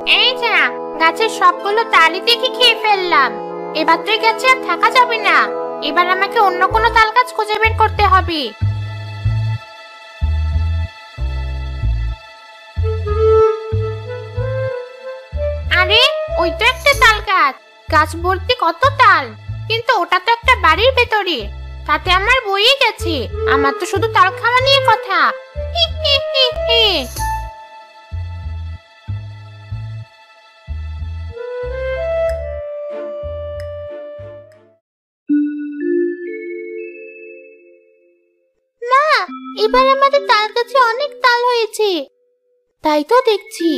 এই যা, গাছের সবগুলো তালই দেখি খেয়ে ফেললাম। এবার তুই গাছে আর থাকা যাবে না। এবার আমাকে অন্য কোনো তাল গাছ খুঁজে বের করতে হবে। আরে, ওই তো একটা তাল গাছ। গাছ ভর্তি কত তাল, কিন্তু ওটা তো একটা বাড়ির ভেতরে। তাতে আমার বইয়ে গেছে। আমার তো শুধু তাল খাওয়া নিয়ে কথা। হি হি হি হি। না, এবার আমাদের তাল গাছে অনেক তাল হয়েছে। তাই তো দেখছি।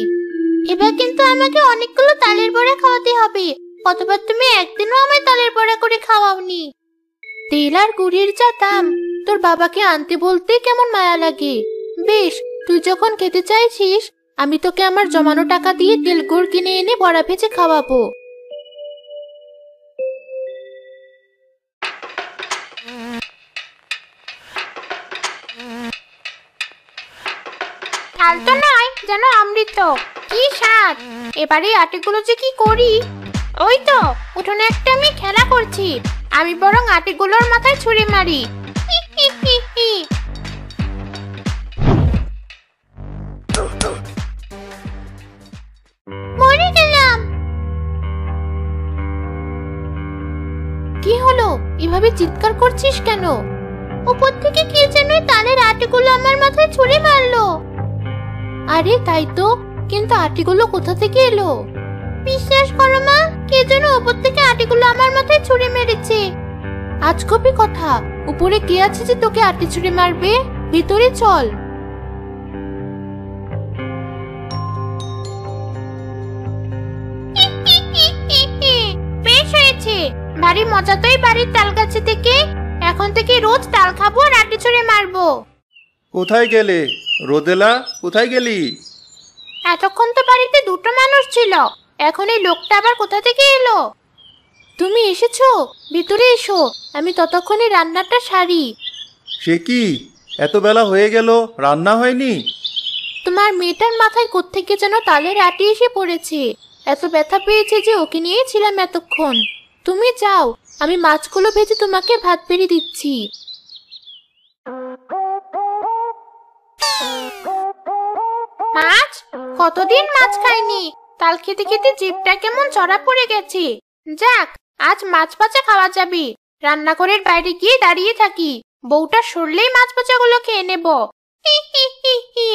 এবার কিন্তু আমাকে অনেকগুলো তালের বড়া খাওয়াতে হবে। কতবার তুমি একদিনও আমায় তালের বড়া করে খাওয়াওনি। তেল আর গুড়ের যা দাম, তোর বাবাকে আনতে বলতে কেমন মায়া লাগে। বেশ, তুই যখন খেতে চাইছিস, আমি তোকে আমার জমানো টাকা দিয়ে তেল গুড় কিনে এনে বড়া ভেজে খাওয়াবো। তাল তো নয়, যেন অমৃত। কি স্বাদ! এবারে আটিগুলো যে কি করি। ওই তো উঠোনে একটা আমি খেলা করছি। আমি বরং আটিগুলোর মাথায় ছুরি মারি। হি হি হি হি। মরে গেলাম। কি হলো? এভাবে চিৎকার করছিস কেন? উপর থেকে কে যেন তালের আটিগুলো আমার মাথায় ছুরি মারলো। আরে তাই তো, কিন্তু আটিগুলো কোথা থেকে এলো? বিশ্বাস করো মা, কে যেন উপর থেকে আটিগুলো আমার মাথায় ছুরি মেরেছে। আজগবি কথা, উপরে কে আছে যে তোকে আটি ছুরি মারবে? ভিতরে চল। বেশ হয়েছে, ভারী মজা তো এই বাড়ির তাল গাছে থেকে। এখন থেকে রোজ তাল খাবো আর আটি ছুরি মারবো। কোথায় গেলে রোদেলা? কোথায় গেলি? এতক্ষণ তো বাড়িতে দুটো মানুষ ছিল, এখন এই লোকটা আবার কোথা থেকে এলো? তুমি এসেছো? ভিতরে এসো, আমি ততক্ষণে রান্নাটা সারি। সে কি, এত বেলা হয়ে গেল, রান্না হয়নি? তোমার মেয়েটার মাথায় কোত্থেকে যেন তালের আটি এসে পড়েছে। এত ব্যথা পেয়েছে যে ওকে নিয়েই ছিলাম এতক্ষণ। তুমি যাও, আমি মাছগুলো ভেজে তোমাকে ভাত বেড়ে দিচ্ছি। মাছ? কতদিন মাছ খাইনি। তাল খেতে খেতে জিভটা কেমন চড়া পড়ে গেছে। যাক, আজ মাছ ভাজা খাওয়া যাবে। রান্নাঘরের বাইরে গিয়ে দাঁড়িয়ে থাকি, বউটা সরলেই মাছ ভাজাগুলো খেয়ে নেব। হি হি হি হি।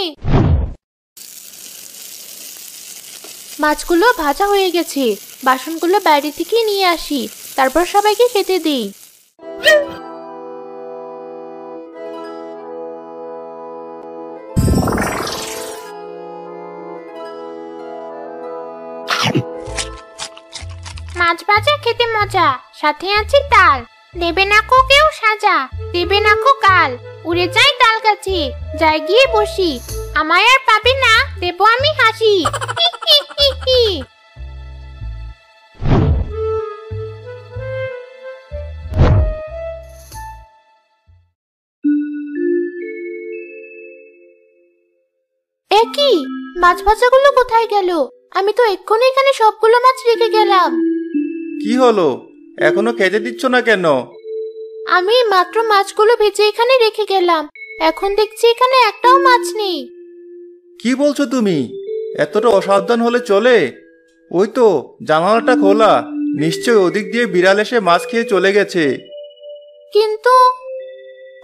মাছগুলো ভাজা হয়ে গেছে, বাসনগুলো বাইরে থেকে নিয়ে আসি, তারপর সবাইকে খেতে দিই। মাছ ভাজা খেতে মজা, সাথে আছে তাল। দেবে না কো কেউ সাজা, দেবে না কো কাল। উড়ে যাই তাল গাছে, যাই গিয়ে বসি। আমায় আর পাবে না, দেবো আমি হাসি। হি হি হি হি। একই, মাছ ভাজাগুলো কোথায় গেল? আমি তো এক্ষুনি এখানে সবগুলো মাছ রেখে গেলাম। কি হলো, এখনো খেতে দিচ্ছ না কেন? আমি মাত্র মাছগুলো ভেজে এখানে রেখে গেলাম, এখন দেখছি এখানে একটাও মাছ নেই। কি বলছো তুমি? এতটা অসাবধান হলে চলে? ওই তো জানালাটা খোলা, নিশ্চয় ওদিক দিয়ে বিড়াল এসে মাছ খেয়ে চলে গেছে। কিন্তু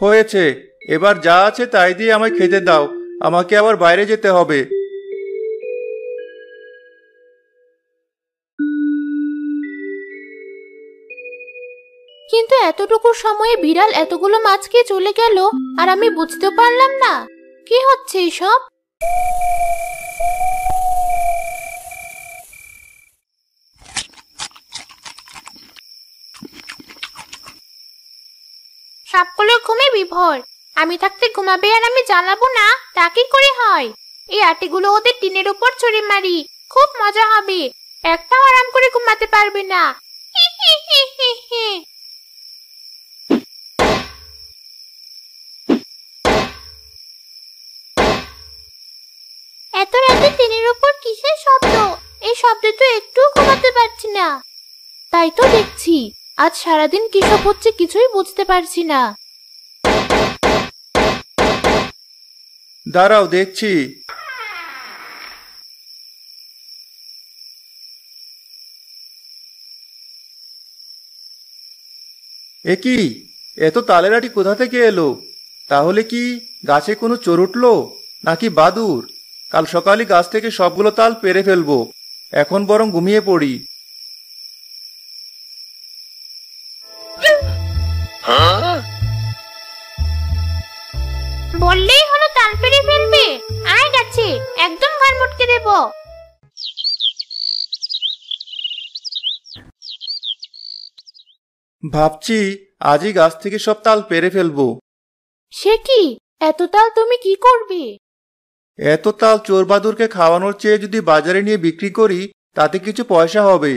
হয়েছে, এবার যা আছে তাই দিয়ে আমায় খেতে দাও, আমাকে আবার বাইরে যেতে হবে। কিন্তু এতটুকু সময়ে বিড়াল এতগুলো মাছ খেয়ে চলে গেল, আর আমি বুঝতে পারলাম না কি হচ্ছে এসব। সবগুলো ঘুমে বিভোর। আমি থাকতে ঘুমাবে আর আমি জ্বালাবো না, তা কি করে হয়? এই আটিগুলো ওদের টিনের উপর ছুঁড়ে মারি, খুব মজা হবে। একটাও আরাম করে ঘুমাতে পারবে না। হি হি হি হি হি। এত রাতে টিনের উপর কিসের শব্দ? এই শব্দে তো একটু ঘুমাতে পারছি না। তাই তো দেখছি আজ সারাদিন কি সব হচ্ছে কিছুই বুঝতে পারছি না। দাঁড়াও দেখছি। এ কি, এত তালের আটি কোথা থেকে এলো? তাহলে কি গাছে কোনো চোর উঠলো নাকি বাদুড়? কাল সকালে গাছ থেকে সবগুলো তাল পেড়ে ফেলবো। এখন বরং ঘুমিয়ে পড়ি। বললেই হলো তাল পেড়ে ফেলবে। আয় গাছে, একদম ঘাড় মটকে দেব। ভাবছি আজই গাছ থেকে সব তাল পেড়ে ফেলবো। সে কি, এত তাল তুমি কি করবে? এত তাল চোর বাদুরকে খাওয়ানোর চেয়ে যদি বাজারে নিয়ে বিক্রি করি তাতে কিছু পয়সা হবে।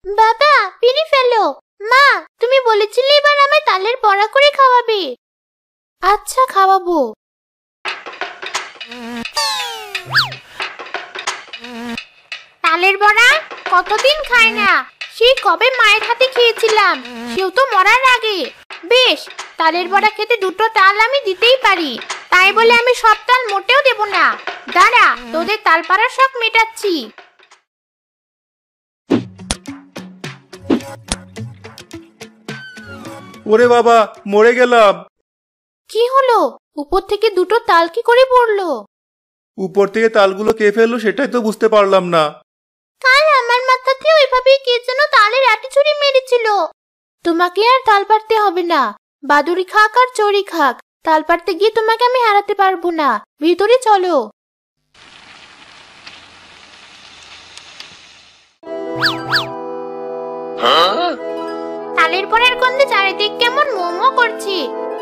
বাবা, পেড়ে ফেলো। মা, তুমি বলেছিলে এবার আমায় তালের বড়া করে খাওয়াবে। আচ্ছা, খাওয়াবো। তালের বড়া কতদিন খাই না, সেই কবে মায়ের হাতে খেয়েছিলাম, সেও তো মরার আগে। বেশ, তালের বড়া খেতে দুটো তাল আমি দিতেই পারি, তাই বলে আমি সব তাল মোটেও দেব না। দাঁড়া, তোদের তাল পাড়ার শখ মেটাচ্ছি। ওরে বাবা, মরে গেলাম। কি হলো? উপর থেকে দুটো তাল কি করে পড়লো? উপর থেকে তালগুলো কে ফেললো সেটাই তো বুঝতে পারলাম না। কাল আমার মাথাতে ওইভাবে কে যেন তালের আটি ছুরি মেরেছিল। তোমাকে আর তাল পাড়তে হবে না, বাদুড়ি খাক আর চড়ি খাক, তাল পাড়তে গিয়ে তোমাকে আমি হারাতে পারবো না। ভিতরে চলো। তালের বড়ার গন্ধে চারিদিক কেমন মোমো করছে।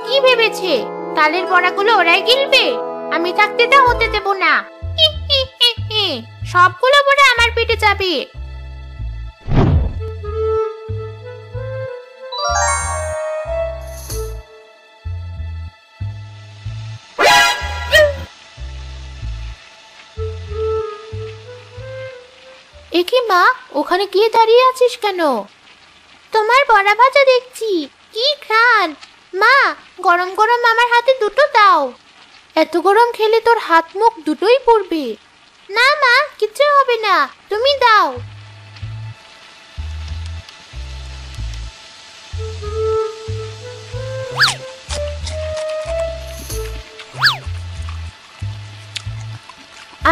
কি ভেবেছে তালের বড়াগুলো ওরাই গিলবে? আমি থাকতে তা হতে দেব না। সবগুলো বড়া আমার পেটে যাবে। একি মা, ওখানে গিয়ে দাঁড়িয়ে আছিস কেন? তোমার বড়া ভাজা দেখছি, কি ঘ্রাণ। মা, গরম গরম আমার হাতে দুটো দাও। এত গরম খেলে তোর হাত মুখ দুটোই পুড়বে। না মা, কিছু হবে না, তুমি দাও।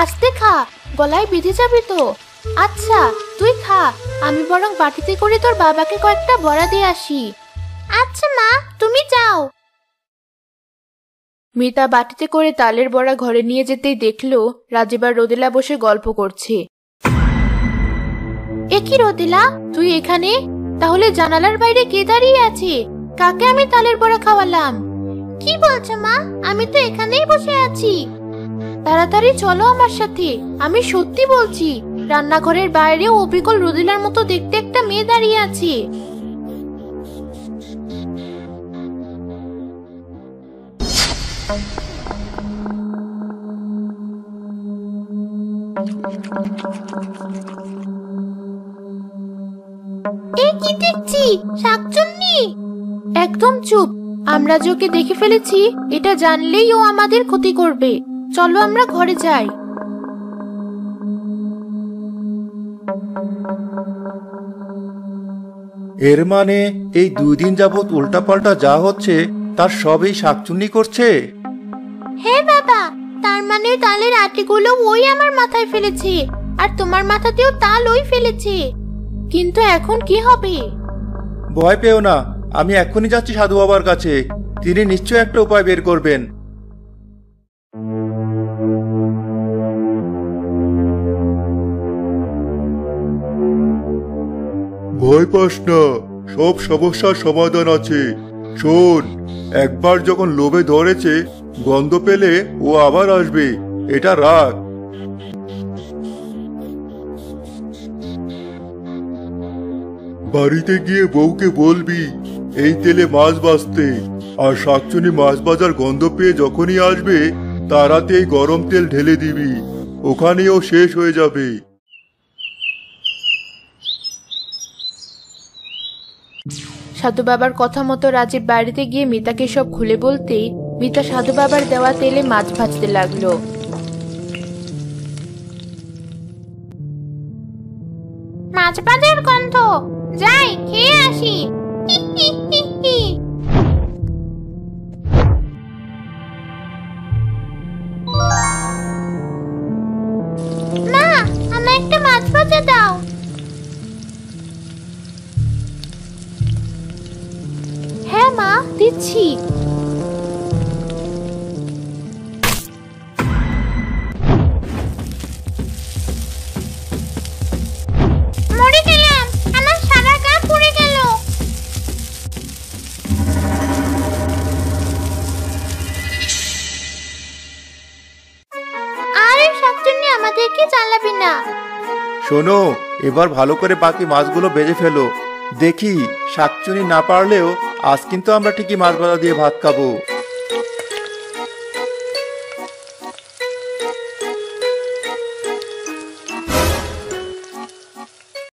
আস্তে খা, গলায় বেঁধে যাবে তো। আচ্ছা, তুই খা, আমি বরং বাটিতে করে তোর বাবাকে কয়েকটা বড়া দিয়ে আসি। আচ্ছা মা, তুমি যাও। মিতা বাটিতে করে তালের বড়া ঘরে নিয়ে যেতেই দেখলো রাজীব আর রোদেলা বসে গল্প করছে। এ কি রোদেলা, তুই এখানে? তাহলে জানালার বাইরে কে দাঁড়িয়ে আছে? কাকে আমি তালের বড়া খাওয়ালাম? কি বলছো মা? আমি তো এখানেই বসে আছি। তাড়াতাড়ি চলো আমার সাথে, আমি সত্যি বলছি। রান্নাঘরের বাইরে অবিকল রোদেলার মতো দেখতে একটা মেয়ে দাঁড়িয়ে আছে। এ কি দেখছি, শাকচুন্নি? একদম চুপ, আমরা যে ওকে দেখে ফেলেছি এটা জানলেই ও আমাদের ক্ষতি করবে। চলো আমরা ঘরে যাই। এর মানে এই 2 দিন যাবৎ উল্টাপাল্টা যা হচ্ছে তার সবই শাকচুন্নি করছে। হ্যাঁ বাবা, তার মানে তালের আটিগুলো ওই আমার মাথায় ফেলেছে, আর তোমার মাথাতেও তাল ওই ফেলেছে। কিন্তু এখন কি হবে? ভয় পেও না, আমি এক্ষুনি যাচ্ছি সাধু বাবার কাছে, তিনি নিশ্চয় একটা উপায় বের করবেন। ভয় পাস না, সব সমস্যার সমাধান আছে। শোন, একবার যখন লোভে ধরেছে, গন্ধ পেলে ও আবার আসবে, এটা রাখ। বাড়িতে গিয়ে বউকে বলবি এই তেলে মাছ ভাজতে, আর শাকচুনি মাছ ভাজার গন্ধ পেয়ে যখনই আসবে তার হাতে এই গরম তেল ঢেলে দিবি, ওখানেও শেষ হয়ে যাবে। সাধু বাবার কথা মতো রাজীব বাড়িতে গিয়ে মিতাকে সব খুলে বলতেই মিতা সাধু বাবার দেওয়া তেলে মাছ ভাজতে লাগলো। মাছ ভাজার গন্ধ, যাই খেয়ে আসি। মা, আমায় একটা মাছ ভাজা দাও। হ্যাঁ মা, দিচ্ছি। মরে গেলাম, আমার সারা গা পুড়ে গেল। আর এই শাকচুন্নি আমাদেরকে জ্বালাবে না। শোনো, এবার ভালো করে বাকি মাছগুলো ভেজে ফেলো। দেখি, শাকচুনি না পারলেও আজ কিন্তু আমরা ঠিকই মাছ ভাজা দিয়ে ভাত খাবো।